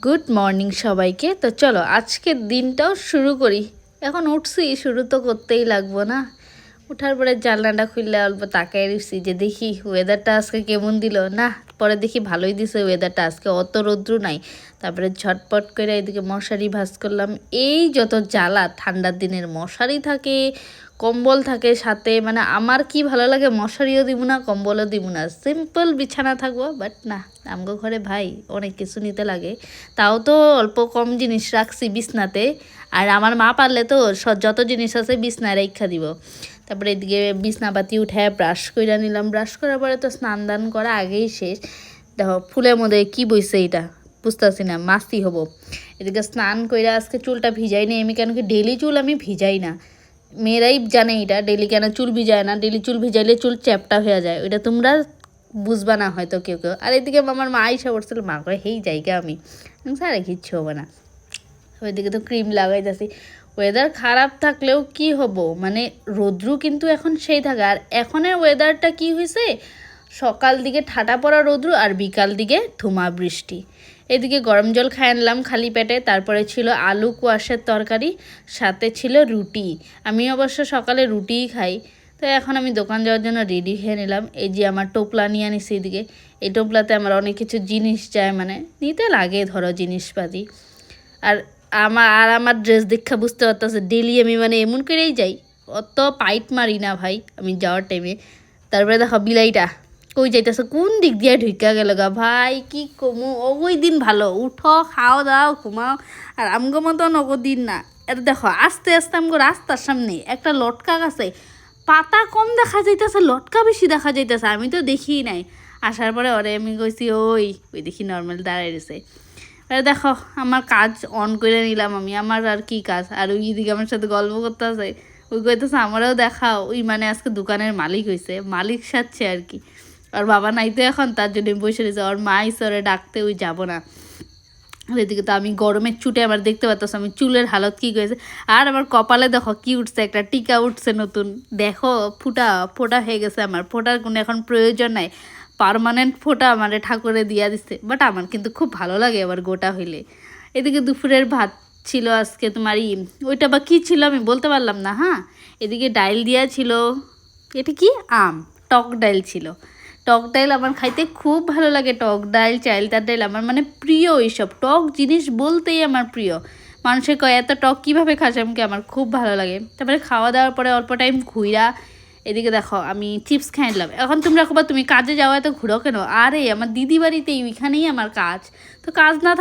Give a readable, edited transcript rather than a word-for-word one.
Good morning সবাইকে। তো চলো আজকের দিনটাও শুরু করি। এখন উঠছি, শুরু তো করতেই লাগবো না। উঠার পরে জানলাটা খুললে অল্প তাকায় রইছি যে দেখি ওয়েদারটা আজকে কেমন দিল না। পরে দেখি ভালোই দিছে ওয়েদারটা, আজকে অত রৌদ্র নাই। তারপরে ঝটপট করে এদিকে মশারি ভাঁজ করলাম। এই যত জ্বালা, ঠান্ডার দিনের মশারি থাকে, কম্বল থাকে সাথে, মানে আমার কি ভালো লাগে, মশারিও দিব না কম্বলও দিব না, সিম্পল বিছানা থাকবো। বাট না, আমগো ঘরে ভাই অনেক কিছু নিতে লাগে। তাও তো অল্প কম জিনিস রাখছি বিছনাতে। আর আমার মা পারলে তো যত জিনিস আছে বিছনায় রেখা দিব। তারপরে এদিকে বিছনাপাতি উঠে ব্রাশ করে নিলাম। ব্রাশ করার পরে তো স্নান দান করা আগেই শেষ। দেখো ফুলের মধ্যে কি বইছে এটা বুঝতেছি না, মাস্তি হবো। এদিকে স্নান করে আজকে চুলটা ভিজাই নি আমি, কেন কি ডেলি চুল আমি ভিজাই না। মেয়েরাই জানে এটা, ডেলি কেন চুল ভিজায় না। ডেলি চুল ভিজাইলে চুল চ্যাপটা হয়ে যায়, ওইটা তোমরা বুঝবা না হয়তো কেউ কেউ। আর এদিকে আমার মা আইসা পড়ছিল, মা করে হেই জায়গা আমি স্যার কিচ্ছু হবে না। ওইদিকে তো ক্রিম লাগাইতেছি। ওয়েদার খারাপ থাকলেও কি হবো, মানে রোদ্রু কিন্তু এখন সেই থাকে। আর এখনের ওয়েদারটা কি হয়েছে, সকাল দিকে ঠাটা পড়া রোদ্রু আর বিকাল দিকে ধুমা বৃষ্টি। এদিকে গরম জল খাই আনলাম খালি পেটে। তারপরে ছিল আলু কোয়াশের তরকারি, সাথে ছিল রুটি। আমি অবশ্য সকালে রুটিই খাই। তো এখন আমি দোকান যাওয়ার জন্য রেডি হয়ে নিলাম। এই যে আমার টোপলা নিয়ে আনিছি এদিকে। এই টোপলাতে আমার অনেক কিছু জিনিস যায়, মানে নিতে লাগে ধরো জিনিসপাতি। আর আমার ড্রেস দেখা বুঝতে পারতেছে ডেলি আমি মানে এমন করেই যাই, অত পাইট মারি না ভাই আমি যাওয়ার টাইমে। তারপরে দেখো বিলাইটা কই যাইতেছে, কোন দিক দিয়ে ঢুকা গেল গা ভাই, কি কমু। ওই দিন ভালো, উঠো খাও দাও ঘুমাও। আর আমগো মতো নগদ দিন না। এটা দেখো আস্তে আস্তে আমগো রাস্তার সামনে একটা লটকা গাছে পাতা কম দেখা যাইতেছে, লটকা বেশি দেখা যাইতেছে। আমি তো দেখি নাই। আসার পরে ওরে আমি কইছি ওই দেখি নর্মাল দাঁড়াই রয়েছে। দেখো আমার কাজ অন করে নিলাম আমি, আমার আর কি কাজ। আর ওই দিকে আমার সাথে গল্প করতে আছে, ওই কইতেছে আমারও দেখাও। ওই মানে আজকে দোকানের মালিক হয়েছে, মালিক সাজছে আর কি। আর বাবা নাই তো এখন, তার জন্য বসে রয়েছে। ওর মা ইসরে ডাকতে ওই যাবো না। এদিকে তো আমি গরমের চুটে আমার দেখতে পাচ্ছি আমি চুলের হালত কী করেছে। আর আমার কপালে দেখো কি উঠছে, একটা টিকা উঠছে নতুন। দেখো ফোটা হয়ে গেছে আমার। ফোটার কোনো এখন প্রয়োজন নাই, পার্মানেন্ট ফোটা আমারে ঠাকুরে দিয়া দিচ্ছে। বাট আমার কিন্তু খুব ভালো লাগে আবার গোটা হইলে। এদিকে দুপুরের ভাত ছিল আজকে তোমার ওইটা বা কী ছিল আমি বলতে পারলাম না। হ্যাঁ, এদিকে ডাইল দিয়া ছিল, এটা কি টক ডাইল ছিল। টক ডাইল আমার খাইতে খুব ভালো লাগে। টক ডাইল চাইলতার ডাইল আমার মানে প্রিয়। এইসব টক জিনিস বলতেই আমার প্রিয়। মানুষের কয় এত টক কীভাবে খাস, আমাকে আমার খুব ভালো লাগে। তারপরে খাওয়া দাওয়ার পরে অল্প টাইম ঘুরা। এদিকে দেখো আমি চিপস খাই নিলাম। এখন তোমরা কবা তুমি কাজে যাওয়া এত ঘুরো কেন? আরে আমার দিদি বাড়িতেই, ওইখানেই আমার কাজ। তো কাজ না